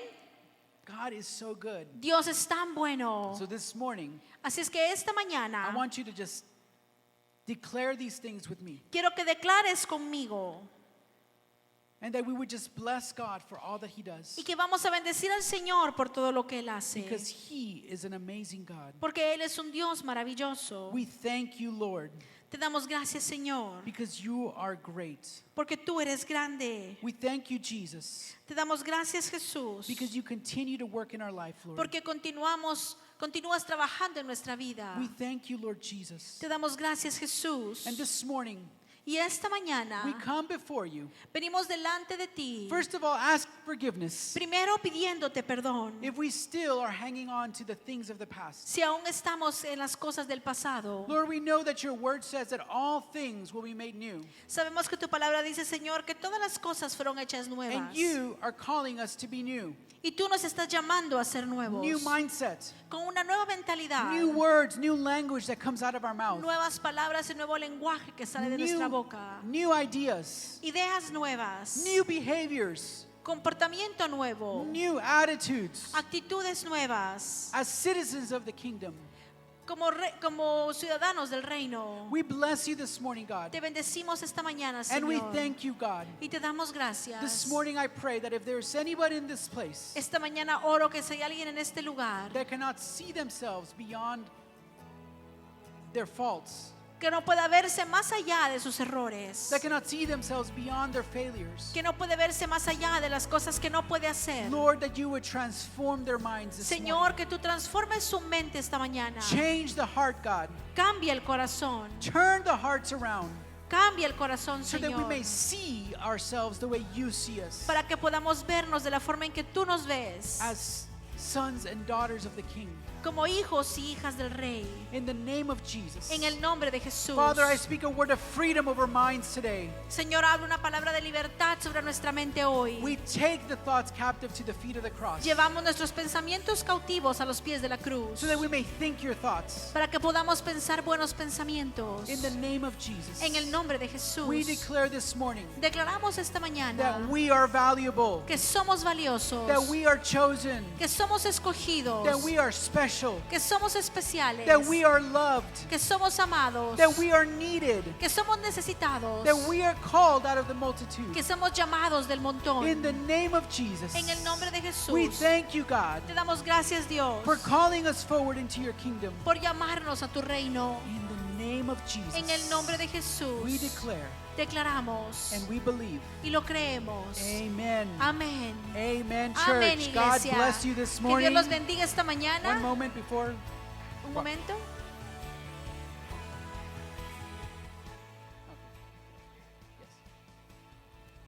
God is so good. Dios es tan bueno. So this morning, Así es que esta I mañana want you to just declare these things with me. quiero que declares conmigo And that we would just bless God for all that He does. y que vamos a bendecir al Señor por todo lo que Él hace. Because He is an amazing God. Porque Él es un Dios maravilloso. We thank you, Lord, Te damos gracias, Señor, because you are great. porque tú eres grande. We thank you, Jesus, Te damos gracias, Jesús, because you continue to work in our life, Lord. porque continúas trabajando en nuestra vida. We thank you, Lord Jesus. Te damos gracias, Jesús. And this morning, Y esta mañana we come before you. venimos delante de ti, First of all, ask forgiveness primero pidiéndote perdón. if we still are hanging on to the things of the past. Si aún estamos en las cosas del pasado, Lord, we know that your word says that all things will be made new. sabemos que tu palabra dice, Señor, que todas las cosas fueron hechas And nuevas. you are calling us to be new. Y tú nos estás llamando a ser nuevos, New mindset, con una nueva mentalidad, new words, new language that comes out of our mouth. nuevas palabras y nuevo lenguaje que sale de nuestra boca, New ideas, ideas nuevas, new behaviors, comportamiento nuevo, new attitudes actitudes nuevas, as citizens of the kingdom. como ciudadanos del reino. We bless you this morning, God. Te bendecimos esta mañana, And we Señor, thank you, God. y te damos gracias. This morning I pray that if there's anybody in this place Esta mañana oro que si hay alguien en este lugar that cannot see themselves beyond their faults, que no pueda verse más allá de sus errores, that cannot see themselves beyond their failures, que no puede verse más allá de las cosas que no puede hacer. Lord, that you would transform their minds this Señor, morning. que tú transformes su mente esta mañana. Change the heart, God. Cambia el corazón. Turn the hearts around Cambia el corazón, so that we Señor, may see ourselves the way you see us para que podamos vernos de la forma en que tú nos ves, as sons and daughters of the King. como hijos y hijas del Rey. In the name of Jesus. En el nombre de Jesús. Father, I speak a word of freedom over minds today. Señor, habla una palabra de libertad sobre nuestra mente hoy. We take the thoughts captive to the feet of the cross Llevamos nuestros pensamientos cautivos a los pies de la cruz, so that we may think your thoughts. para que podamos pensar buenos pensamientos. In the name of Jesus, En el nombre de Jesús. we declare this morning Declaramos esta mañana that we are valuable, que somos valiosos, that we are chosen, que somos escogidos, that we are special, que somos especiales, that we are loved, que somos amados, that we are needed, que somos necesitados, that we are called out of the multitude. que somos llamados del montón. In the name of Jesus, En el nombre de Jesús. we thank you, God, Te damos gracias, Dios, for calling us forward into your kingdom. por llamarnos a tu reino. In the name of Jesus, En el nombre de Jesús. we declare Declaramos and we believe. y lo creemos. Amen. Amén. Amen, Amén, church. God iglesia. bless you this Que Dios morning. los bendiga esta One mañana. moment before. Un momento.